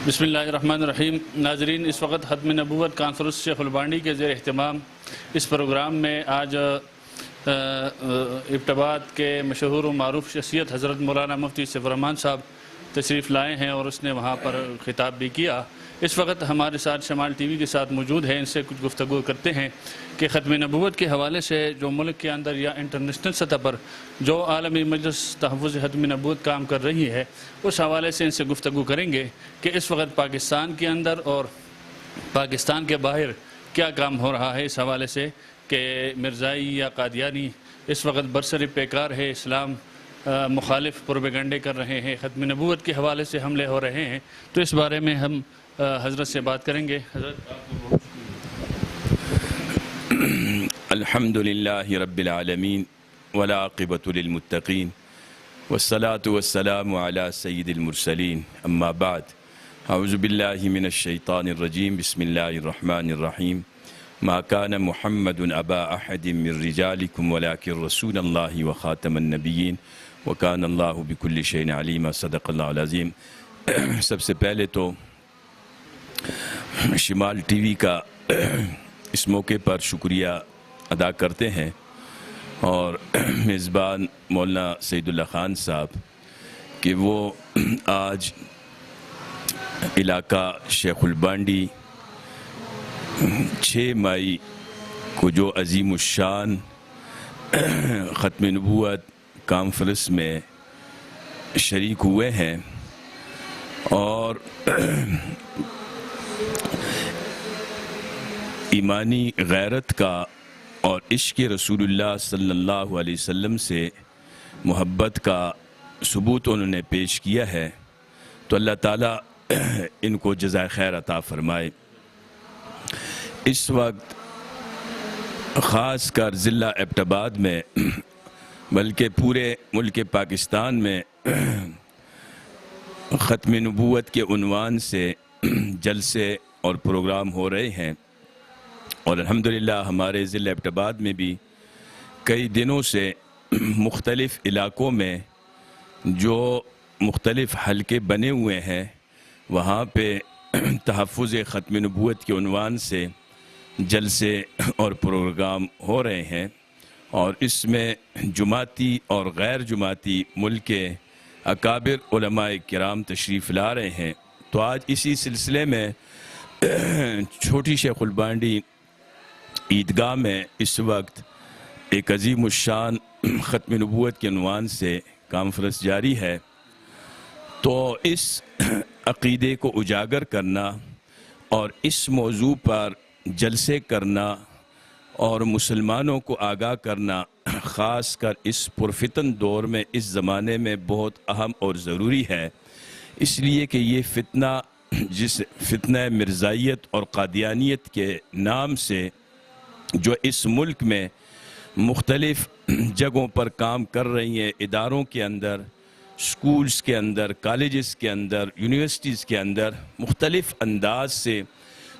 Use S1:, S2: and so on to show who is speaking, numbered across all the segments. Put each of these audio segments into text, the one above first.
S1: بسم اللہ الرحمن الرحیم۔ ناظرین، اس وقت ختم نبوت کانفرنس شیخ البانڈی کے زیر اہتمام اس پروگرام میں آج ابٹباد کے مشہور و معروف شخصیت حضرت مولانا مفتی سیف الرحمن صاحب تشریف لائے ہیں اور اس نے وہاں پر خطاب بھی کیا۔ اس وقت ہمارے ساتھ شمال ٹی وی کے ساتھ موجود ہیں، ان سے کچھ گفتگو کرتے ہیں کہ ختم نبوت کے حوالے سے جو ملک کے اندر یا انٹرنیشنل سطح پر جو عالمی مجلس تحفظ ختم نبوت کام کر رہی ہے، اس حوالے سے ان سے گفتگو کریں گے کہ اس وقت پاکستان کے اندر اور پاکستان کے باہر کیا کام ہو رہا ہے، اس حوالے سے کہ مرزائی یا قادیانی اس وقت برسر پیکار ہے، اسلام مخالف پروپیگنڈے کر رہے ہیں، ختم نبوت کے حوالے سے حملے ہو رہے ہیں۔ تو اس بارے میں ہم حضرت سے بات کریں گے۔ حضرت آپ کو
S2: الحمدللہ رب العالمین والعاقبۃ للمتقین والصلاة والسلام علی سید المرسلین، اما بعد، اعوذ باللہ من الشیطان الرجیم، بسم اللہ الرحمن الرحیم۔ ما کان محمد ابا احد من رجالکم ولکن رسول اللہ وخاتم النبیین وکان اللہ بکل شیء علیم، صدق اللہ العظیم۔ سب سے پہلے تو شمال ٹی وی کا اس موقع پر شکریہ ادا کرتے ہیں، اور میزبان مولانا سعید اللہ خان صاحب کہ وہ آج علاقہ شیخ البانڈی 6 مئی کو جو عظیم الشان ختم نبوت کانفرنس میں شریک ہوئے ہیں، اور ایمانی غیرت کا اور عشق رسول اللہ صلی اللہ علیہ وسلم سے محبت کا ثبوت انہوں نے پیش کیا ہے، تو اللہ تعالیٰ ان کو جزائے خیر عطا فرمائے۔ اس وقت خاص کر ضلع ابٹباد میں بلکہ پورے ملک پاکستان میں ختم نبوت کے عنوان سے جلسے اور پروگرام ہو رہے ہیں، اور الحمدللہ ہمارے ضلع ابٹباد میں بھی کئی دنوں سے مختلف علاقوں میں جو مختلف حلقے بنے ہوئے ہیں، وہاں پہ تحفظ ختم نبوت کے عنوان سے جلسے اور پروگرام ہو رہے ہیں، اور اس میں جماعتی اور غیر جماعتی ملک کے اکابر علماء کرام تشریف لا رہے ہیں۔ تو آج اسی سلسلے میں چھوٹی شیخ البانڈی عیدگاہ میں اس وقت ایک عظیم الشان ختم نبوت کے عنوان سے کانفرنس جاری ہے۔ تو اس عقیدے کو اجاگر کرنا اور اس موضوع پر جلسے کرنا اور مسلمانوں کو آگاہ کرنا، خاص کر اس پرفتن دور میں، اس زمانے میں بہت اہم اور ضروری ہے، اس لیے کہ یہ فتنہ جس فتنہ مرزائیت اور قادیانیت کے نام سے جو اس ملک میں مختلف جگہوں پر کام کر رہی ہیں، اداروں کے اندر، سکولز کے اندر، کالجز کے اندر، یونیورسٹیز کے اندر، مختلف انداز سے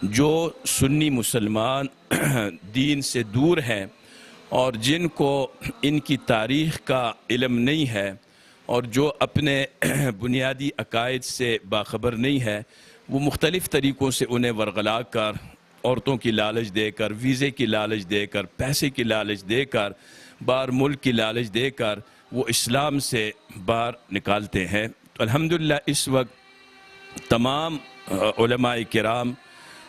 S2: جو سنی مسلمان دین سے دور ہیں اور جن کو ان کی تاریخ کا علم نہیں ہے اور جو اپنے بنیادی عقائد سے باخبر نہیں ہے، وہ مختلف طریقوں سے انہیں ورغلا کر، عورتوں کی لالچ دے کر، ویزے کی لالچ دے کر، پیسے کی لالچ دے کر، باہر ملک کی لالچ دے کر وہ اسلام سے باہر نکالتے ہیں۔ تو الحمدللہ اس وقت تمام علماء کرام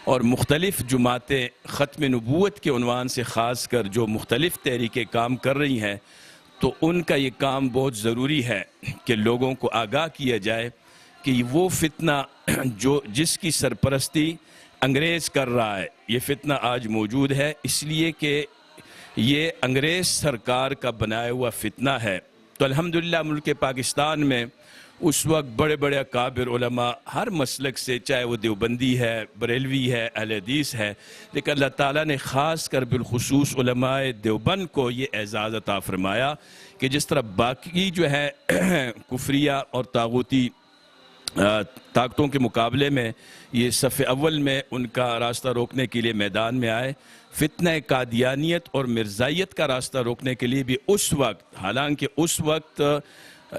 S2: اور مختلف جماعتیں ختم نبوت کے عنوان سے خاص کر جو مختلف تحریکیں کام کر رہی ہیں، تو ان کا یہ کام بہت ضروری ہے کہ لوگوں کو آگاہ کیا جائے کہ وہ فتنہ جس کی سرپرستی انگریز کر رہا ہے، یہ فتنہ آج موجود ہے، اس لیے کہ یہ انگریز سرکار کا بنایا ہوا فتنہ ہے۔ تو الحمدللہ ملک پاکستان میں اس وقت بڑے بڑے اکابر علماء ہر مسلک سے، چاہے وہ دیوبندی ہے، بریلوی ہے، اہل حدیث ہے، لیکن اللہ تعالیٰ نے خاص کر بالخصوص علماء دیوبند کو یہ اعزاز عطا فرمایا کہ جس طرح باقی جو ہے کفریہ اور طاغوتی طاقتوں کے مقابلے میں یہ صف اول میں ان کا راستہ روکنے کے لیے میدان میں آئے، فتنہ قادیانیت اور مرزائیت کا راستہ روکنے کے لیے بھی اس وقت، حالانکہ اس وقت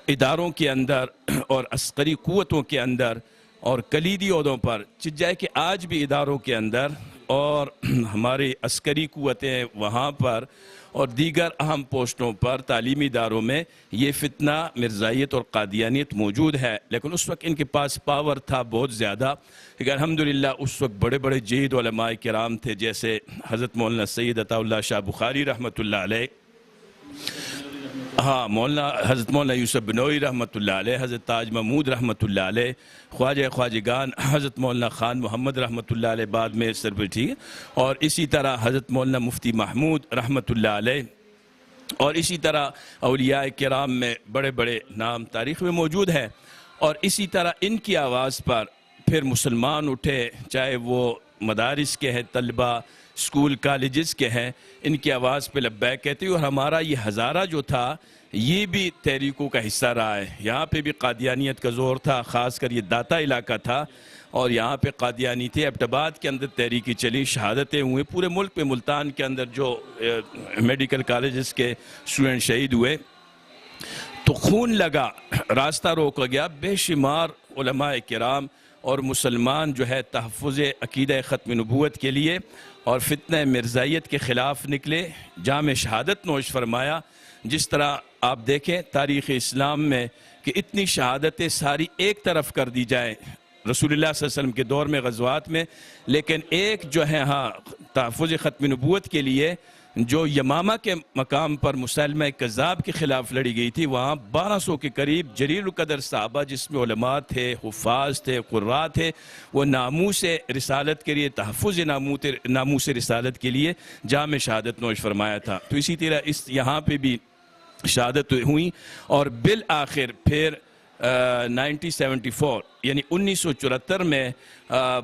S2: اداروں کے اندر اور عسکری قوتوں کے اندر اور کلیدی عہدوں پر چجائے کہ آج بھی اداروں کے اندر اور ہماری عسکری قوتیں وہاں پر اور دیگر اہم پوسٹوں پر تعلیمی اداروں میں یہ فتنہ مرزائیت اور قادیانیت موجود ہے، لیکن اس وقت ان کے پاس پاور تھا بہت زیادہ. لیکن الحمدللہ اس وقت بڑے بڑے جید علماء کرام تھے، جیسے حضرت مولانا سید عطا اللہ شاہ بخاری رحمۃ اللہ علیہ، مولانا حضرت مولانا یوسف بنوئی رحمۃ اللہ علیہ، حضرت تاج محمود رحمۃ اللہ علیہ، خواجگان حضرت مولانا خان محمد رحمۃ اللہ علیہ بعد میں سربراہ، اور اسی طرح حضرت مولانا مفتی محمود رحمۃ اللہ علیہ، اور اسی طرح اولیاء کرام میں بڑے بڑے نام تاریخ میں موجود ہیں. اور اسی طرح ان کی آواز پر پھر مسلمان اٹھے، چاہے وہ مدارس کے ہیں، طلبہ اسکول کالجز کے ہیں، ان کی آواز پہ لبیک کہتے ہیں. اور ہمارا یہ ہزارہ جو تھا یہ بھی تحریکوں کا حصہ رہا ہے. یہاں پہ بھی قادیانیت کا زور تھا، خاص کر یہ داتا علاقہ تھا اور یہاں پہ قادیانی تھے. ایبٹ آباد کے اندر تحریکی چلی، شہادتیں ہوئے پورے ملک میں. ملتان کے اندر جو میڈیکل کالجز کے اسٹوڈنٹ شہید ہوئے تو خون لگا، راستہ روکا گیا. بے شمار علماء کرام اور مسلمان جو ہے تحفظ عقیدہ ختم نبوت کے لیے اور فتنہ مرزائیت کے خلاف نکلے، جام شہادت نوش فرمایا. جس طرح آپ دیکھیں تاریخ اسلام میں کہ اتنی شہادتیں ساری ایک طرف کر دی جائیں رسول اللہ صلی اللہ علیہ وسلم کے دور میں غزوات میں، لیکن ایک جو ہے تحفظ ختم نبوت کے لیے جو یمامہ کے مقام پر مسلمہ کذاب کے خلاف لڑی گئی تھی، وہاں 1200 کے قریب جلیل القدر صحابہ جس میں علماء تھے، حفاظ تھے، قراء تھے، وہ ناموس رسالت کے لیے، تحفظ ناموس رسالت کے لیے جام شہادت نوش فرمایا تھا. تو اسی طرح یہاں پہ بھی شہادت ہوئی. اور بالآخر پھر 1974 یعنی 1974 میں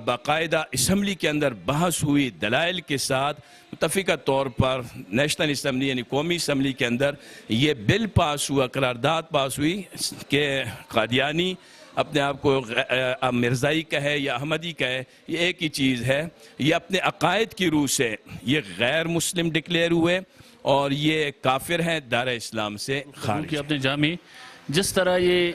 S2: باقاعدہ اسمبلی کے اندر بحث ہوئی دلائل کے ساتھ، متفقہ طور پر نیشنل اسمبلی یعنی قومی اسمبلی کے اندر یہ بل پاس ہوا، قرارداد پاس ہوئی کہ قادیانی اپنے آپ کو مرزائی کہے یا احمدی کہے، یہ ایک ہی چیز ہے. یہ اپنے عقائد کی روح سے یہ غیر مسلم ڈکلیئر ہوئے اور یہ کافر ہیں، دائرہ اسلام سے خارج.
S1: کہ اپنے جامع جس طرح یہ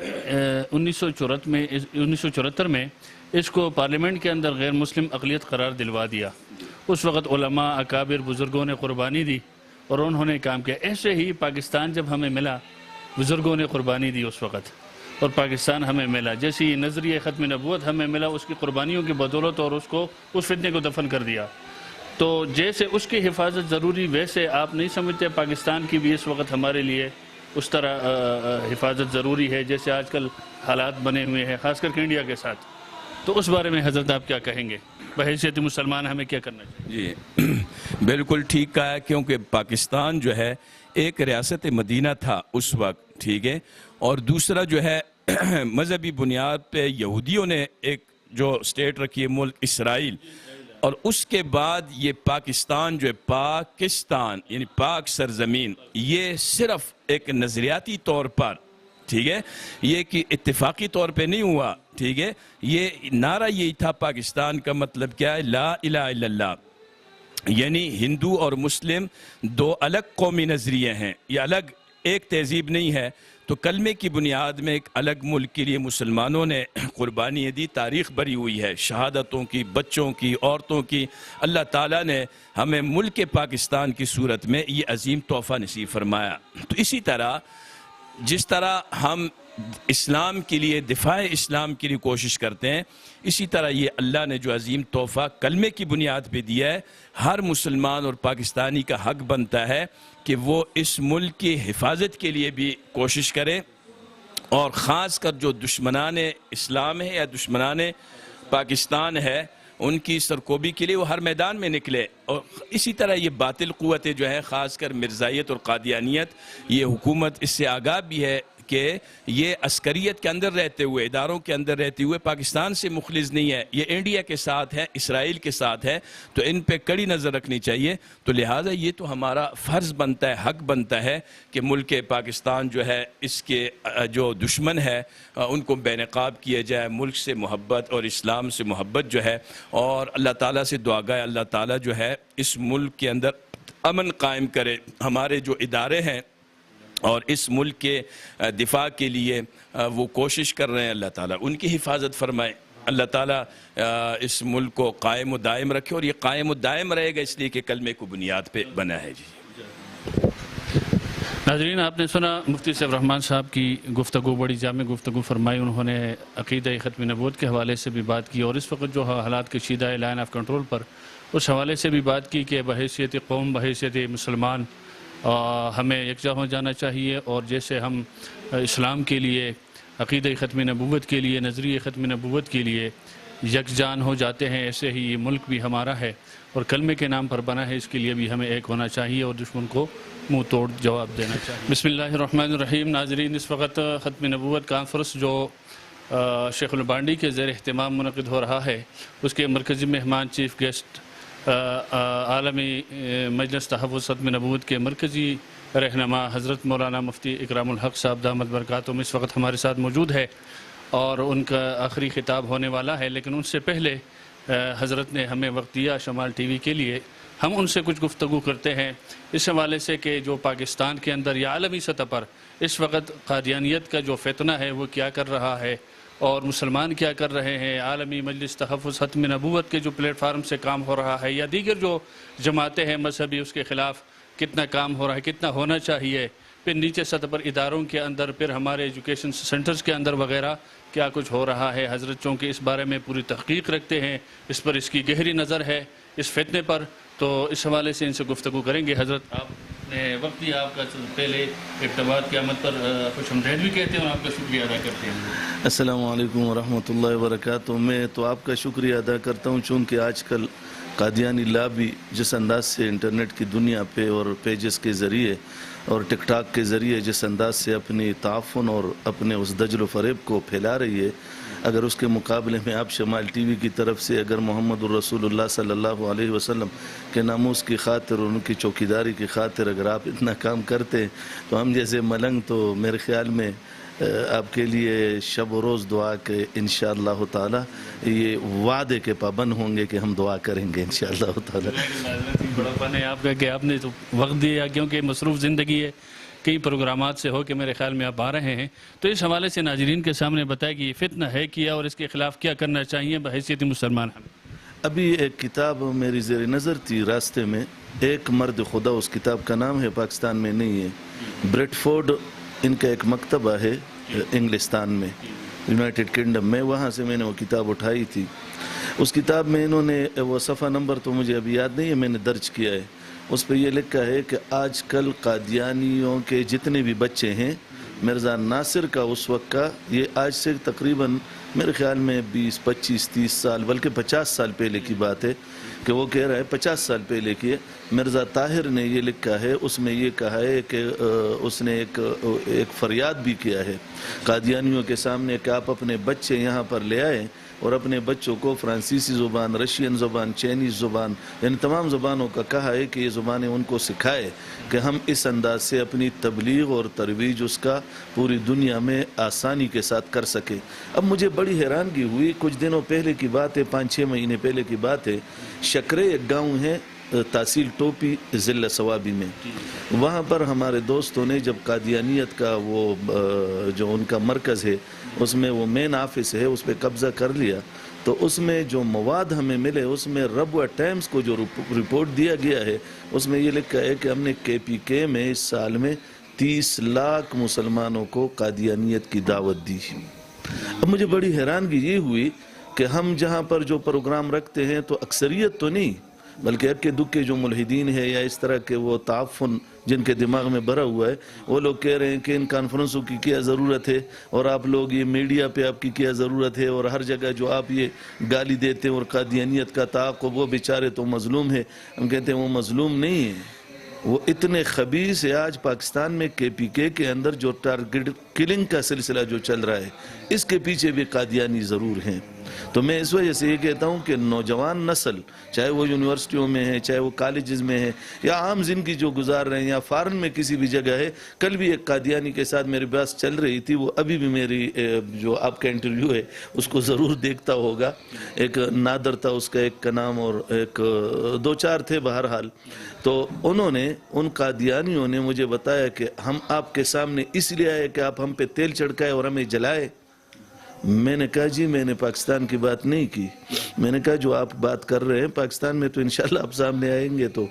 S1: 1974 میں اس کو پارلیمنٹ کے اندر غیر مسلم اقلیت قرار دلوا دیا، اس وقت علماء اکابر بزرگوں نے قربانی دی اور انہوں نے کام کیا. ایسے ہی پاکستان جب ہمیں ملا، بزرگوں نے قربانی دی اس وقت، اور پاکستان ہمیں ملا. جیسی نظریہ ختم نبوت ہمیں ملا اس کی قربانیوں کی بدولت، اور اس فتنے کو دفن کر دیا. تو جیسے اس کی حفاظت ضروری، ویسے آپ نہیں سمجھتے پاکستان کی بھی اس وقت ہمارے لیے اس طرح حفاظت ضروری ہے جیسے آج کل حالات بنے ہوئے ہیں، خاص کر کے انڈیا کے ساتھ؟ تو اس بارے میں حضرت آپ کیا کہیں گے؟ بحیثیت مسلمان ہمیں کیا کرنا چاہیے؟
S2: جی بالکل ٹھیک کہا ہے، کیونکہ پاکستان جو ہے ایک ریاست مدینہ تھا اس وقت، ٹھیک ہے، اور دوسرا جو ہے مذہبی بنیاد پہ یہودیوں نے ایک جو اسٹیٹ رکھی ہے ملک اسرائیل، اور اس کے بعد یہ پاکستان جو ہے پاکستان یعنی پاک سرزمین، یہ صرف ایک نظریاتی طور پر، ٹھیک ہے، یہ کہ اتفاقی طور پہ نہیں ہوا، ٹھیک ہے. یہ نعرہ یہی تھا پاکستان کا مطلب کیا ہے؟ لا الہ الا اللہ. یعنی ہندو اور مسلم دو الگ قومی نظریے ہیں، یہ الگ ایک تہذیب نہیں ہے. تو کلمے کی بنیاد میں ایک الگ ملک کے لیے مسلمانوں نے قربانی دی، تاریخ بری ہوئی ہے شہادتوں کی، بچوں کی، عورتوں کی. اللہ تعالیٰ نے ہمیں ملک پاکستان کی صورت میں یہ عظیم تحفہ نصیب فرمایا. تو اسی طرح جس طرح ہم اسلام کے لیے، دفاع اسلام کے لیے کوشش کرتے ہیں، اسی طرح یہ اللہ نے جو عظیم تحفہ کلمے کی بنیاد پہ دیا ہے، ہر مسلمان اور پاکستانی کا حق بنتا ہے کہ وہ اس ملک کی حفاظت کے لیے بھی کوشش کرے، اور خاص کر جو دشمنان اسلام ہے یا دشمنان پاکستان ہے ان کی سرکوبی کے لیے وہ ہر میدان میں نکلے. اور اسی طرح یہ باطل قوتیں جو ہے خاص کر مرزائیت اور قادیانیت، یہ حکومت اس سے آگاہ بھی ہے کہ یہ عسکریت کے اندر رہتے ہوئے، اداروں کے اندر رہتے ہوئے پاکستان سے مخلص نہیں ہے، یہ انڈیا کے ساتھ ہے، اسرائیل کے ساتھ ہے. تو ان پہ کڑی نظر رکھنی چاہیے. تو لہٰذا یہ تو ہمارا فرض بنتا ہے، حق بنتا ہے کہ ملک پاکستان جو ہے اس کے جو دشمن ہے ان کو بے نقاب کیا جائے، ملک سے محبت اور اسلام سے محبت جو ہے، اور اللہ تعالیٰ سے دعا گائے اللہ تعالیٰ جو ہے اس ملک کے اندر امن قائم کرے. ہمارے جو ادارے ہیں اور اس ملک کے دفاع کے لیے وہ کوشش کر رہے ہیں، اللہ تعالیٰ ان کی حفاظت فرمائے. اللہ تعالیٰ اس ملک کو قائم و دائم رکھے، اور یہ قائم و دائم رہے گا اس لیے کہ کلمے کو بنیاد پہ بنا ہے جی۔
S1: ناظرین، آپ نے سنا مفتی سیف الرحمان صاحب کی گفتگو، بڑی جامع گفتگو فرمائی۔ انہوں نے عقیدہ ختم نبوت کے حوالے سے بھی بات کی، اور اس وقت جو حالات کشیدہ ہے لائن آف کنٹرول پر، اس حوالے سے بھی بات کی کہ بحیثیت قوم، بحیثیت مسلمان ہمیں یکجا ہو جانا چاہیے، اور جیسے ہم اسلام کے لیے، عقیدہ ختم نبوت کے لیے، نظریہ ختم نبوت کے لیے یکجان ہو جاتے ہیں، ایسے ہی یہ ملک بھی ہمارا ہے اور کلمے کے نام پر بنا ہے، اس کے لیے بھی ہمیں ایک ہونا چاہیے اور دشمن کو منہ توڑ جواب دینا چاہیے۔ بسم اللہ الرحمن الرحیم۔ ناظرین، اس وقت ختم نبوت کانفرنس جو شیخ البانڈی کے زیر اہتمام منعقد ہو رہا ہے، اس کے مرکزی مہمان چیف گیسٹ عالمی مجلس تحفظ ختم نبوت کے مرکزی رہنما حضرت مولانا مفتی اکرام الحق صاحب دامت برکاتہم اس وقت ہمارے ساتھ موجود ہے، اور ان کا آخری خطاب ہونے والا ہے، لیکن ان سے پہلے حضرت نے ہمیں وقت دیا شمال ٹی وی کے لیے، ہم ان سے کچھ گفتگو کرتے ہیں اس حوالے سے کہ جو پاکستان کے اندر یا عالمی سطح پر اس وقت قادیانیت کا جو فتنہ ہے وہ کیا کر رہا ہے، اور مسلمان کیا کر رہے ہیں، عالمی مجلس تحفظ ختم نبوت کے جو پلیٹ فارم سے کام ہو رہا ہے، یا دیگر جو جماعتیں ہیں مذہبی، اس کے خلاف کتنا کام ہو رہا ہے، کتنا ہونا چاہیے، پھر نیچے سطح پر اداروں کے اندر، پھر ہمارے ایجوکیشن سینٹرز کے اندر وغیرہ کیا کچھ ہو رہا ہے۔ حضرت چونکہ اس بارے میں پوری تحقیق رکھتے ہیں، اس پر اس کی گہری نظر ہے اس فتنے پر، تو اس حوالے سے ان سے گفتگو کریں گے۔ حضرت، آپ نے وقت دیا، آپ کا پہلے ابتباد کی آمد پر خوش آمدید بھی کہتے ہیں اور آپ کا شکریہ ادا کرتے ہیں۔
S3: السلام علیکم ورحمۃ اللہ وبرکاتہ۔ میں تو آپ کا شکریہ ادا کرتا ہوں، چونکہ آج کل قادیانی لابی جس انداز سے انٹرنیٹ کی دنیا پہ اور پیجز کے ذریعے اور ٹک ٹاک کے ذریعے جس انداز سے اپنی تعفن اور اپنے اس دجل و فریب کو پھیلا رہی ہے، اگر اس کے مقابلے میں آپ شمال ٹی وی کی طرف سے اگر محمد الرسول اللہ صلی اللہ علیہ وسلم کے ناموس کی خاطر اور ان کی چوکیداری کی خاطر اگر آپ اتنا کام کرتے ہیں، تو ہم جیسے ملنگ تو میرے خیال میں آپ کے لیے شب و روز دعا کہ انشاءاللہ تعالی یہ وعدے کے پابند ہوں گے کہ ہم دعا کریں گے انشاءاللہ تعالی۔
S1: بڑا فن ہے آپ کا کہ آپ نے تو وقت دیا، کیونکہ مصروف زندگی ہے، کئی پروگرامات سے ہو کے میرے خیال میں آپ آ رہے ہیں، تو اس حوالے سے ناظرین کے سامنے بتائیں کہ یہ فتنہ ہے کیا اور اس کے خلاف کیا کرنا چاہیے بحیثیت مسلمان ہمیں۔
S3: ابھی ایک کتاب میری زیر نظر تھی راستے میں، ایک مرد خدا، اس کتاب کا نام ہے، پاکستان میں نہیں ہے، بریڈ فورڈ ان کا ایک مکتبہ ہے انگلستان میں، یونائٹڈ کنگڈم میں، وہاں سے میں نے وہ کتاب اٹھائی تھی۔ اس کتاب میں انہوں نے وہ صفحہ نمبر تو مجھے ابھی یاد نہیں ہے، میں نے درج کیا ہے، اس پہ یہ لکھا ہے کہ آج کل قادیانیوں کے جتنے بھی بچے ہیں، مرزا ناصر کا اس وقت کا، یہ آج سے تقریباً میرے خیال میں 20 25 30 سال بلکہ 50 سال پہلے کی بات ہے کہ وہ کہہ رہا ہے 50 سال پہلے کی ہے، مرزا طاہر نے یہ لکھا ہے، اس میں یہ کہا ہے کہ اس نے ایک فریاد بھی کیا ہے قادیانیوں کے سامنے کہ آپ اپنے بچے یہاں پر لے آئیں اور اپنے بچوں کو فرانسیسی زبان، رشین زبان، چینیز زبان، یعنی تمام زبانوں کا کہا ہے کہ یہ زبانیں ان کو سکھائے کہ ہم اس انداز سے اپنی تبلیغ اور ترویج اس کا پوری دنیا میں آسانی کے ساتھ کر سکے۔ اب مجھے بڑی حیرانگی ہوئی، کچھ دنوں پہلے کی بات ہے، 5-6 مہینے پہلے کی بات ہے، شکرے ایک گاؤں ہے تحصیل ٹوپی ضلع سوابی میں، وہاں پر ہمارے دوستوں نے جب قادیانیت کا وہ جو ان کا مرکز ہے اس میں وہ مین آفس ہے، اس پہ قبضہ کر لیا، تو اس میں جو مواد ہمیں ملے اس میں ربوہ ٹائمز کو جو رپورٹ دیا گیا ہے اس میں یہ لکھا ہے کہ ہم نے KPK میں اس سال میں 30 لاکھ مسلمانوں کو قادیانیت کی دعوت دی۔ اب مجھے بڑی حیرانگی یہ ہوئی کہ ہم جہاں پر جو پروگرام رکھتے ہیں تو اکثریت تو نہیں بلکہ اکے دکے جو ملحدین ہے یا اس طرح کے وہ تعفن جن کے دماغ میں بھرا ہوا ہے، وہ لوگ کہہ رہے ہیں کہ ان کانفرنسوں کی کیا ضرورت ہے، اور آپ لوگ یہ میڈیا پہ آپ کی کیا ضرورت ہے، اور ہر جگہ جو آپ یہ گالی دیتے ہیں اور قادیانیت کا تعاقب، وہ بیچارے تو مظلوم ہے۔ ہم کہتے ہیں وہ مظلوم نہیں ہے، وہ اتنے خبیث ہے۔ آج پاکستان میں KPK کے اندر جو ٹارگٹ کلنگ کا سلسلہ جو چل رہا ہے، اس کے پیچھے بھی قادیانی ضرور ہیں۔ تو میں اس وجہ سے یہ کہتا ہوں کہ نوجوان نسل، چاہے وہ یونیورسٹیوں میں ہے، چاہے وہ کالجز میں ہے، یا عام زندگی جو گزار رہے ہیں، یا فارن میں کسی بھی جگہ ہے، کل بھی ایک قادیانی کے ساتھ میری بات چل رہی تھی، وہ ابھی بھی میری جو آپ کا انٹرویو ہے اس کو ضرور دیکھتا ہوگا۔ ایک نادر تھا اس کا ایک کا نام، اور ایک 2-4 تھے بہرحال، تو انہوں نے ان قادیانیوں نے مجھے بتایا کہ ہم آپ کے سامنے اس لیے آئے کہ آپ ہم پہ تیل چھڑکائے اور ہمیں جلائے، میں نے کہا جی میں نے پاکستان کی بات نہیں کی. میں نے کہا جو آپ بات کر رہے ہیں پاکستان میں تو انشاءاللہ آپ سامنے آئیں گے. تو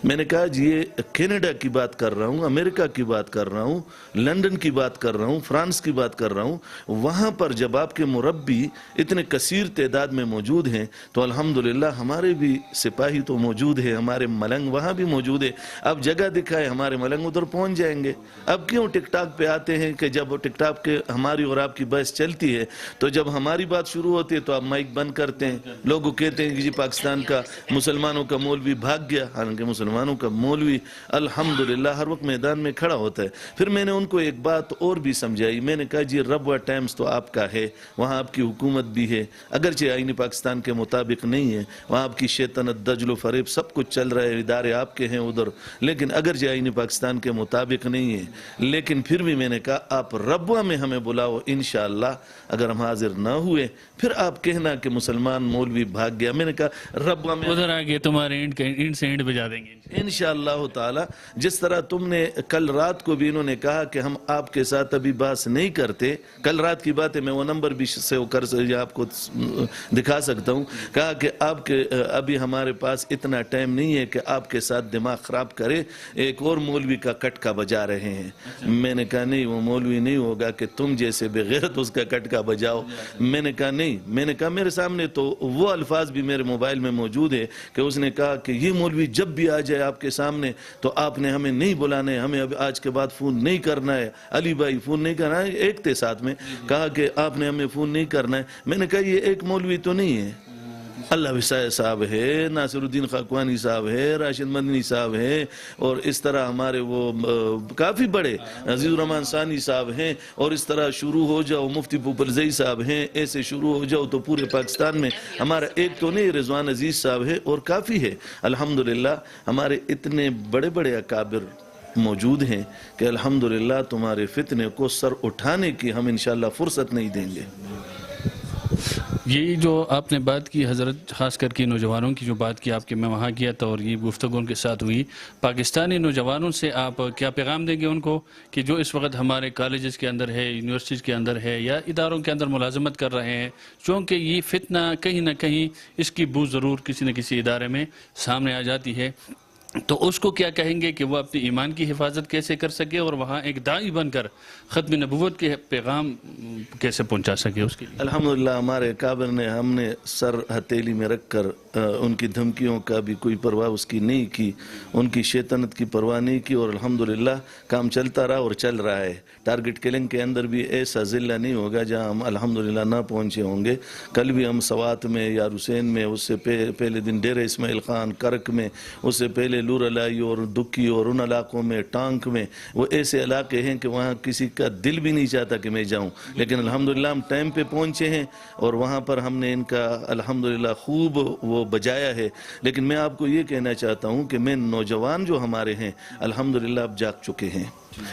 S3: میں نے کہا جی یہ کینیڈا کی بات کر رہا ہوں, امریکہ کی بات کر رہا ہوں, لندن کی بات کر رہا ہوں, فرانس کی بات کر رہا ہوں. وہاں پر جب آپ کے مربی اتنے کثیر تعداد میں موجود ہیں تو الحمدللہ ہمارے بھی سپاہی تو موجود ہیں, ہمارے ملنگ وہاں بھی موجود ہے. اب جگہ دکھائے ہمارے ملنگ ادھر پہنچ جائیں گے. اب کیوں ٹک ٹاک پہ آتے ہیں کہ جب ٹک ٹاک کے ہماری اور آپ کی بحث چلتی ہے تو جب ہماری بات شروع ہوتی ہے تو آپ مائک بند کرتے ہیں. لوگوں کہتے ہیں کہ جی پاکستان کا مسلمانوں کا مولوی بھاگ گیا, حالانکہ مسلمانوں کا مولوی الحمدللہ ہر وقت میدان میں کھڑا ہوتا ہے. پھر میں نے ان کو ایک بات اور بھی سمجھائی. میں نے کہا جی ربوہ ٹائمز تو آپ کا ہے, وہاں آپ کی حکومت بھی ہے, اگرچہ آئین پاکستان کے مطابق نہیں ہے, وہاں آپ کی شیطنت دجل و فریب سب کچھ چل رہا ہے, ادارے آپ کے ہیں ادھر, لیکن اگرچہ آئین پاکستان کے مطابق نہیں ہے, لیکن پھر بھی میں نے کہا آپ ربوہ میں ہمیں بلاؤ انشاءاللہ. اگر ہم حاضر نہ ہوئے پھر آپ کہنا کہ مسلمان مولوی بھاگ گیا. میں نے کہا ربوہ میں
S1: ادھر آگے تمہارے اینڈ سے اینڈ بجا دیں گے
S3: انشاءاللہ تعالی. جس طرح تم نے کل رات کو بھی انہوں نے کہا کہ ہم آپ کے ساتھ ابھی بحث نہیں کرتے, کل رات کی بات ہے, میں وہ نمبر بھی سے آپ کو دکھا سکتا ہوں, کہا کہ آپ کے ابھی ہمارے پاس اتنا ٹائم نہیں ہے کہ آپ کے ساتھ دماغ خراب کرے, ایک اور مولوی کا کٹکا بجا رہے ہیں. میں نے کہا نہیں وہ مولوی نہیں ہوگا کہ تم جیسے بغیرت اس کا کٹکا بجاؤ. میں نے کہا نہیں, میں نے کہا میرے سامنے تو وہ الفاظ بھی میرے موبائل میں موجود ہے کہ اس نے کہا کہ یہ مولوی جب بھی آ جائے آپ کے سامنے تو آپ نے ہمیں نہیں بلانا ہے, ہمیں اب آج کے بعد فون نہیں کرنا ہے, علی بھائی فون نہیں کرنا ہے. ایک تھے ساتھ میں, کہا کہ آپ نے ہمیں فون نہیں کرنا ہے. میں نے کہا یہ ایک مولوی تو نہیں ہے, اللہ وسائے صاحب ہے, ناصر الدین خاکوانی صاحب ہے, راشد مدنی صاحب ہیں, اور اس طرح ہمارے وہ کافی بڑے عزیز الرحمن ثانی صاحب ہیں, اور اس طرح شروع ہو جاؤ مفتی پوپلزئی صاحب ہیں, ایسے شروع ہو جاؤ تو پورے پاکستان میں ہمارا ایک تو نہیں رضوان عزیز صاحب ہے اور کافی ہے. الحمدللہ ہمارے اتنے بڑے بڑے اکابر موجود ہیں کہ الحمدللہ تمہارے فتنے کو سر اٹھانے کی ہم انشاءاللہ فرصت نہیں دیں گے.
S1: یہ جو آپ نے بات کی حضرت, خاص کر کے نوجوانوں کی جو بات کی آپ کے, میں وہاں گیا تھا اور یہ گفتگو ان کے ساتھ ہوئی. پاکستانی نوجوانوں سے آپ کیا پیغام دیں گے ان کو کہ جو اس وقت ہمارے کالجز کے اندر ہے, یونیورسٹیز کے اندر ہے, یا اداروں کے اندر ملازمت کر رہے ہیں, چونکہ یہ فتنہ کہیں نہ کہیں اس کی بو ضرور کسی نہ کسی ادارے میں سامنے آ جاتی ہے, تو اس کو کیا کہیں گے کہ وہ اپنی ایمان کی حفاظت کیسے کر سکے اور وہاں ایک داعی بن کر ختم نبوت کے پیغام کیسے پہنچا سکے اس کے لیے؟
S3: الحمدللہ ہمارے اکابر نے, ہم نے سر ہتھیلی میں رکھ کر ان کی دھمکیوں کا بھی کوئی پرواہ اس کی نہیں کی, ان کی شیطنت کی پرواہ نہیں کی, اور الحمدللہ کام چلتا رہا اور چل رہا ہے. ٹارگٹ کلنگ کے اندر بھی ایسا ضلع نہیں ہوگا جہاں ہم الحمدللہ نہ پہنچے ہوں گے. کل بھی ہم سوات میں, یار حسین میں, اس سے پہلے دن ڈیرہ اسماعیل خان, کرک میں, اس سے پہلے لور علائی اور دکی اور ان علاقوں میں, ٹانک میں, وہ ایسے علاقے ہیں کہ وہاں کسی کا دل بھی نہیں چاہتا کہ میں جاؤں, لیکن الحمدللہ ہم ٹائم پہ پہنچے ہیں اور وہاں پر ہم نے ان کا الحمدللہ خوب وہ بجایا ہے. لیکن میں آپ کو یہ کہنا چاہتا ہوں کہ میں نوجوان جو ہمارے ہیں الحمدللہ اب جاگ چکے ہیں.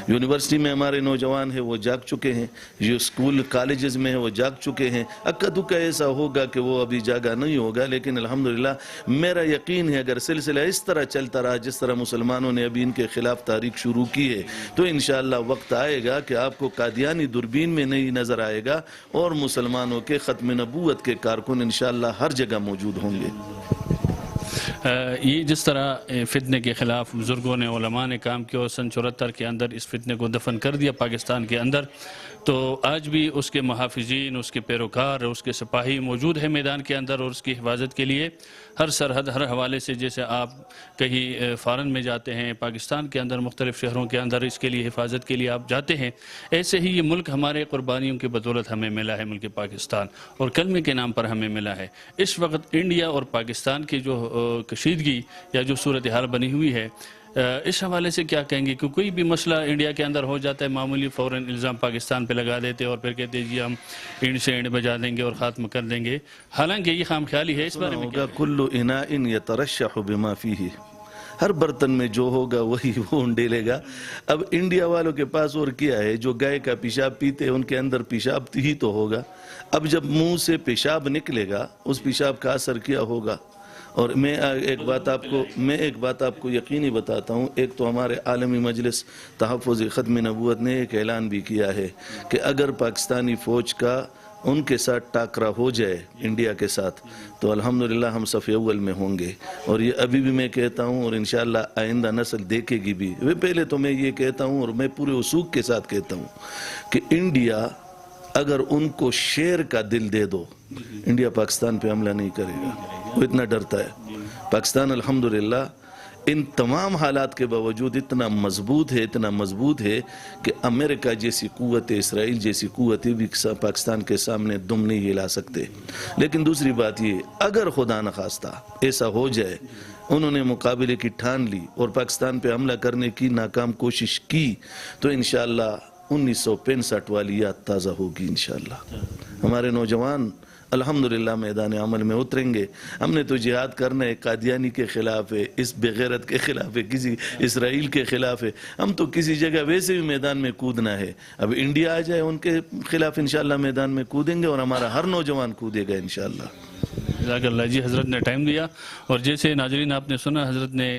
S3: یونیورسٹی میں ہمارے نوجوان ہیں وہ جاگ چکے ہیں, جو اسکول کالجز میں ہیں وہ جاگ چکے ہیں. اکا دکا ایسا ہوگا کہ وہ ابھی جاگا نہیں ہوگا, لیکن الحمدللہ میرا یقین ہے اگر سلسلہ اس طرح چلتا رہا جس طرح مسلمانوں نے ابھی ان کے خلاف تحریک شروع کی ہے, تو انشاءاللہ وقت آئے گا کہ آپ کو قادیانی دوربین میں نہیں نظر آئے گا, اور مسلمانوں کے ختم نبوت کے کارکن انشاءاللہ ہر جگہ موجود ہوں گے.
S1: یہ جس طرح فتنے کے خلاف بزرگوں نے, علماء نے کام کیا اور سن 74 کے اندر اس فتنے کو دفن کر دیا پاکستان کے اندر, تو آج بھی اس کے محافظین, اس کے پیروکار, اس کے سپاہی موجود ہیں میدان کے اندر, اور اس کی حفاظت کے لیے ہر سرحد, ہر حوالے سے, جیسے آپ کہیں فارن میں جاتے ہیں, پاکستان کے اندر مختلف شہروں کے اندر اس کے لیے حفاظت کے لیے آپ جاتے ہیں, ایسے ہی یہ ملک ہمارے قربانیوں کی بدولت ہمیں ملا ہے, ملک پاکستان, اور کلمے کے نام پر ہمیں ملا ہے. اس وقت انڈیا اور پاکستان کی جو کشیدگی یا جو صورتحال بنی ہوئی ہے, اس حوالے سے کیا کہیں گے کہ کوئی بھی مسئلہ انڈیا کے اندر ہو جاتا ہے معمولی, فوراً الزام پاکستان پہ لگا دیتے اور پھر کہتے ہیں جی ہم اینڈ سے اینڈ بجا دیں گے اور ختم کر دیں گے, حالانکہ یہ خام خیالی ہے. اس بارے میں کیا؟
S3: کل اناء یترشح بما فیہ, ہر برتن میں جو ہوگا وہی وہ ڈالے گا. اب انڈیا والوں کے پاس اور کیا ہے, جو گائے کا پیشاب پیتے ہیں ان کے اندر پیشاب ہی تو ہوگا. اب جب منہ سے پیشاب نکلے گا اس پیشاب کا اثر کیا ہوگا. اور میں ایک بات آپ کو یقینی بتاتا ہوں, ایک تو ہمارے عالمی مجلس تحفظ ختم نبوت نے ایک اعلان بھی کیا ہے کہ اگر پاکستانی فوج کا ان کے ساتھ ٹاکرا ہو جائے انڈیا کے ساتھ تو الحمدللہ ہم صف اول میں ہوں گے. اور یہ ابھی بھی میں کہتا ہوں اور انشاءاللہ آئندہ نسل دیکھے گی بھی. پہلے تو میں یہ کہتا ہوں اور میں پورے وثوق کے ساتھ کہتا ہوں کہ انڈیا اگر ان کو شیر کا دل دے دو انڈیا پاکستان پہ حملہ نہیں کرے گا. وہ اتنا ڈرتا ہے. پاکستان الحمدللہ ان تمام حالات کے باوجود اتنا مضبوط ہے کہ امریکہ جیسی قوت، اسرائیل جیسی قوت بھی پاکستان کے سامنے دم نہیں ہلا سکتے. لیکن دوسری بات یہ، اگر خدا نخواستہ ایسا ہو جائے انہوں نے مقابلے کی ٹھان لی اور پاکستان پہ حملہ کرنے کی ناکام کوشش کی تو انشاءاللہ 1965 والی یاد تازہ ہوگی. انشاءاللہ ہمارے نوجوان الحمدللہ میدان عمل میں اتریں گے. ہم نے تو جہاد کرنا ہے، قادیانی کے خلاف ہے، اس بغیرت کے خلاف ہے، کسی اسرائیل کے خلاف ہے. ہم تو کسی جگہ ویسے بھی میدان میں کودنا ہے. اب انڈیا آ جائے ان کے خلاف انشاءاللہ میدان میں کودیں گے اور ہمارا ہر نوجوان کودے گا انشاءاللہ.
S1: جزاک اللہ جی. حضرت نے ٹائم دیا اور جیسے ناظرین آپ نے سنا حضرت نے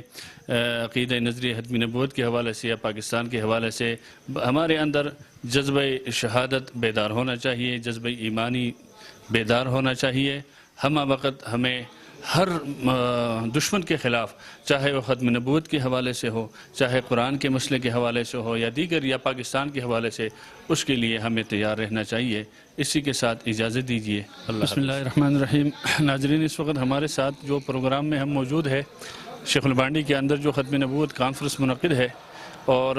S1: عقیدہ نظری ختم نبوت کے حوالے سے یا پاکستان کے حوالے سے ہمارے اندر جذبہ شہادت بیدار ہونا چاہیے، جذبہ ایمانی بیدار ہونا چاہیے. ہمہ وقت ہمیں ہر دشمن کے خلاف، چاہے وہ ختم نبوت کے حوالے سے ہو، چاہے قرآن کے مسئلے کے حوالے سے ہو یا دیگر یا پاکستان کے حوالے سے، اس کے لیے ہمیں تیار رہنا چاہیے. اسی کے ساتھ اجازت دیجیے. بسم اللہ الرحمن الرحیم. ناظرین اس وقت ہمارے ساتھ جو پروگرام میں ہم موجود ہے شیخ البانڈی کے اندر جو ختم نبوت کانفرنس منعقد ہے اور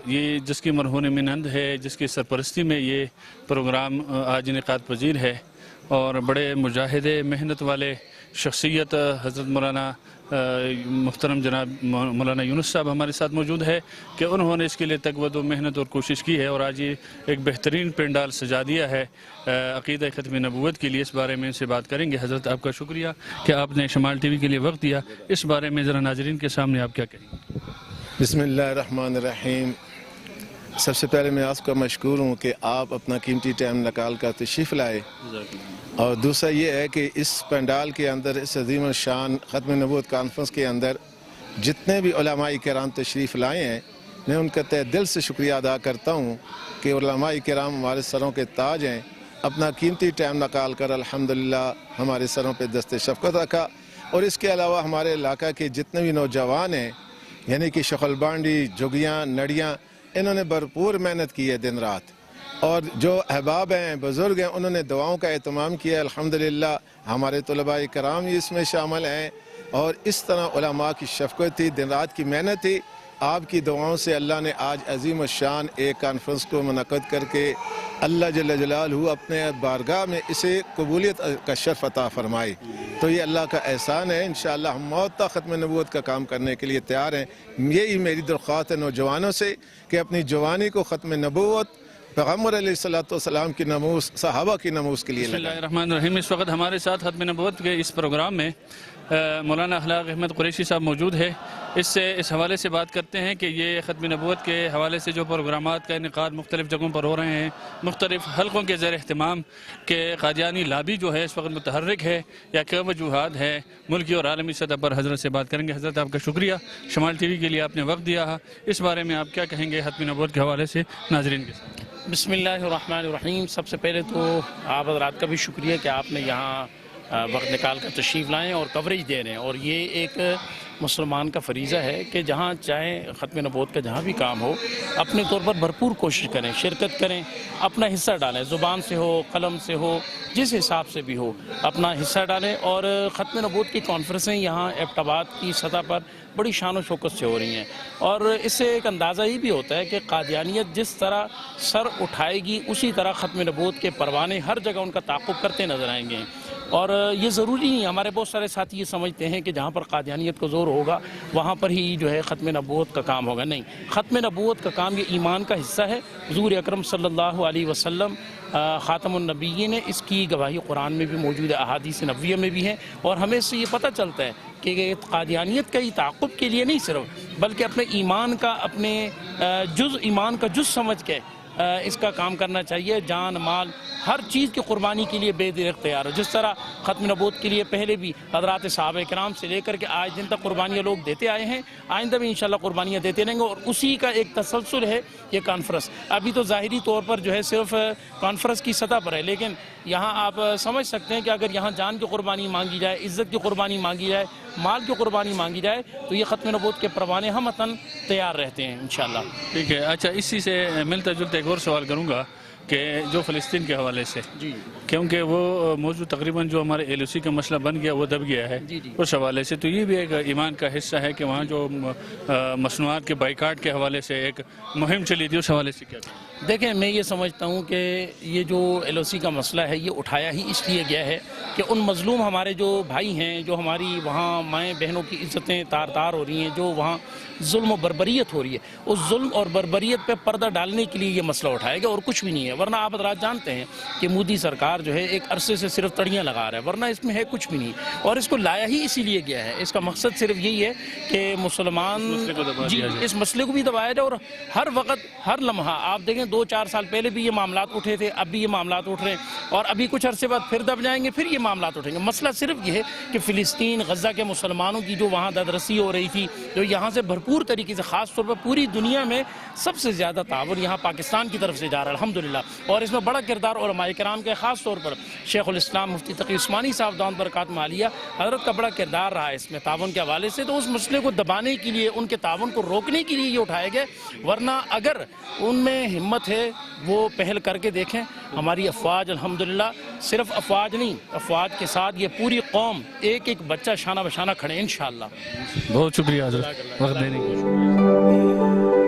S1: یہ جس کی مرہون منند ہے، جس کی سرپرستی میں یہ پروگرام آج انعقاد پذیر ہے اور بڑے مجاہد محنت والے شخصیت حضرت مولانا محترم جناب مولانا یونس صاحب ہمارے ساتھ موجود ہے کہ انہوں نے اس کے لیے تگود و محنت اور کوشش کی ہے اور آج یہ ایک بہترین پینڈال سجا دیا ہے عقیدہ ختم نبوت کے لیے. اس بارے میں ان سے بات کریں گے. حضرت آپ کا شکریہ کہ آپ نے شمال ٹی وی کے لیے وقت دیا. اس بارے میں ذرا ناظرین کے سامنے آپ کیا کہیں گے؟
S4: بسم اللہ الرحمن الرحیم. سب سے پہلے میں آپ کا مشکور ہوں کہ آپ اپنا قیمتی ٹائم نکال کر تشریف لائے. اور دوسرا یہ ہے کہ اس پنڈال کے اندر اس عظیم الشان ختم نبوت کانفرنس کے اندر جتنے بھی علماء کرام تشریف لائے ہیں میں ان کا تہ دل سے شکریہ ادا کرتا ہوں کہ علماء کرام ہمارے سروں کے تاج ہیں. اپنا قیمتی ٹائم نکال کر الحمدللہ ہمارے سروں پہ دست شفقت رکھا. اور اس کے علاوہ ہمارے علاقہ کے جتنے بھی نوجوان ہیں یعنی کہ شیخ البانڈی، جھگیاں، نڑیاں، انہوں نے بھرپور محنت کی ہے دن رات. اور جو احباب ہیں، بزرگ ہیں، انہوں نے دعاؤں کا اہتمام کیا. الحمدللہ ہمارے طلباء کرام بھی اس میں شامل ہیں. اور اس طرح علماء کی شفقت تھی، دن رات کی محنت تھی. آپ کی دعاؤں سے اللہ نے آج عظیم الشان ایک کانفرنس کو منعقد کر کے اللہ جل جلالہ اپنے بارگاہ میں اسے قبولیت کا شرف عطا فرمائے. تو یہ اللہ کا احسان ہے. انشاءاللہ ہم موت تک ختم نبوت کا کام کرنے کے لیے تیار ہیں. یہی میری درخواست ہے نوجوانوں سے کہ اپنی جوانی کو ختم نبوت، پیغمبر علیہ السلام کی ناموس، صحابہ کی ناموس کے لیے
S1: بسم اللہ الرحمن الرحیم. اس وقت ہمارے ساتھ ختم نبوت کے اس پروگرام میں مولانا اخلاق احمد قریشی صاحب موجود ہے. اس حوالے سے بات کرتے ہیں کہ یہ ختم نبوت کے حوالے سے جو پروگرامات کا انعقاد مختلف جگہوں پر ہو رہے ہیں، مختلف حلقوں کے زیر اہتمام، کہ قادیانی لابی جو ہے اس وقت متحرک ہے یا کیا وجوہات ہے ملکی اور عالمی سطح پر، حضرت سے بات کریں گے. حضرت آپ کا شکریہ شمال ٹی وی کے لیے آپ نے وقت دیا. اس بارے میں آپ کیا کہیں گے ختم نبوت کے حوالے سے ناظرین کے ساتھ؟
S5: بسم اللہ الرحمن الرحیم. سب سے پہلے تو آپ حضرات کا بھی شکریہ کہ آپ نے یہاں وقت نکال کر تشریف لائیں اور کوریج دے رہے ہیں. اور یہ ایک مسلمان کا فریضہ ہے کہ جہاں چاہے ختم نبوت کا جہاں بھی کام ہو اپنے طور پر بھرپور کوشش کریں، شرکت کریں، اپنا حصہ ڈالیں، زبان سے ہو، قلم سے ہو، جس حساب سے بھی ہو اپنا حصہ ڈالیں. اور ختم نبوت کی کانفرنسیں یہاں ایبٹ آباد کی سطح پر بڑی شان و شوکت سے ہو رہی ہیں. اور اس سے ایک اندازہ یہ بھی ہوتا ہے کہ قادیانیت جس طرح سر اٹھائے گی اسی طرح ختم نبوت کے پروانے ہر جگہ ان کا تعاقب کرتے نظر آئیں گے. اور یہ ضروری نہیں، ہمارے بہت سارے ساتھی یہ سمجھتے ہیں کہ جہاں پر قادیانیت کو زور ہوگا وہاں پر ہی جو ہے ختم نبوت کا کام ہوگا. نہیں، ختم نبوت کا کام یہ ایمان کا حصہ ہے. حضور اکرم صلی اللہ علیہ وسلم خاتم النبیین نے اس کی گواہی قرآن میں بھی موجود ہے، احادیث نبویہ میں بھی ہیں. اور ہمیں اس سے یہ پتہ چلتا ہے کہ قادیانیت کا ہی تعاقب کے لیے نہیں صرف، بلکہ اپنے ایمان کا، اپنے ایمان کا جز سمجھ کے اس کا کام کرنا چاہیے. جان، مال، ہر چیز کی قربانی کے لیے بے دریغ تیار ہو. جس طرح ختم نبوت کے لیے پہلے بھی حضرات صحابہ کرام سے لے کر کے آج دن تک قربانیاں لوگ دیتے آئے ہیں، آئندہ بھی انشاءاللہ قربانیاں دیتے رہیں گے. اور اسی کا ایک تسلسل ہے یہ کانفرنس. ابھی تو ظاہری طور پر جو ہے صرف کانفرنس کی سطح پر ہے، لیکن یہاں آپ سمجھ سکتے ہیں کہ اگر یہاں جان کی قربانی مانگی جائے، عزت کی قربانی مانگی جائے، مال کی قربانی مانگی جائے تو یہ ختم نبوت کے پروانے ہم وطن تیار رہتے ہیں انشاءاللہ۔
S1: ٹھیک ہے، اچھا اسی سے ملتا جلتا ایک اور سوال کروں گا کہ جو فلسطین کے حوالے سے،
S5: جی
S1: کیونکہ وہ موضوع تقریباً جو ہمارے LOC کا مسئلہ بن گیا وہ دب گیا ہے،
S5: جی جی۔
S1: اس حوالے سے تو یہ بھی ایک ایمان کا حصہ ہے کہ وہاں جو مصنوعات کے بائیکاٹ کے حوالے سے ایک مہم چلی تھی، اس حوالے سے کیا کہا؟
S5: دیکھیں، میں یہ سمجھتا ہوں کہ یہ جو LOC کا مسئلہ ہے یہ اٹھایا ہی اس لیے گیا ہے کہ ان مظلوم ہمارے جو بھائی ہیں، جو ہماری وہاں مائیں بہنوں کی عزتیں تار تار ہو رہی ہیں، جو وہاں ظلم و بربریت ہو رہی ہے، اس ظلم اور بربریت پہ پردہ ڈالنے کے لیے یہ مسئلہ اٹھایا گیا اور کچھ بھی نہیں ہے۔ ورنہ آپ حضرات جانتے ہیں کہ مودی سرکار جو ہے ایک عرصے سے صرف تڑیاں لگا رہا ہے، ورنہ اس میں ہے کچھ بھی نہیں، اور اس کو لایا ہی اسی لیے گیا ہے۔ اس کا مقصد صرف یہی ہے کہ مسلمان جی اس مسئلے کو بھی دبایا جائے، اور ہر وقت ہر لمحہ آپ دیکھیں 2-4 سال پہلے بھی یہ معاملات اٹھے تھے، اب بھی یہ معاملات اٹھ رہے ہیں، اور ابھی کچھ عرصے بعد پھر دب جائیں گے، پھر یہ معاملات اٹھیں گے۔ مسئلہ صرف یہ ہے کہ فلسطین، غزہ کے مسلمانوں کی جو وہاں ددرسی ہو رہی تھی، جو یہاں سے بھرپور طریقے سے، خاص طور پر پوری دنیا میں سب سے زیادہ تعاون یہاں پاکستان کی طرف سے جا رہا ہے الحمدللہ، اور اس میں بڑا کردار علماء کرام کے، خاص طور پر شیخ الاسلام مفتی تقی عثمانی صاحب دامت برکاتہم عالیہ حضرت کا بڑا کردار رہا ہے اس میں تعاون کے حوالے سے۔ تو اس مسئلے کو دبانے کے لیے، ان کے تعاون کو روکنے کے لیے یہ اٹھائے گئے، ورنہ اگر ان میں ہمت ہے وہ پہل کر کے دیکھیں۔ ہماری افواج الحمدللہ، صرف افواج نہیں، افواج کے ساتھ یہ پوری قوم ایک ایک بچہ شانہ بشانہ کھڑے انشاءاللہ۔
S1: بہت شکریہ حضرت وقت دینے کے لیے۔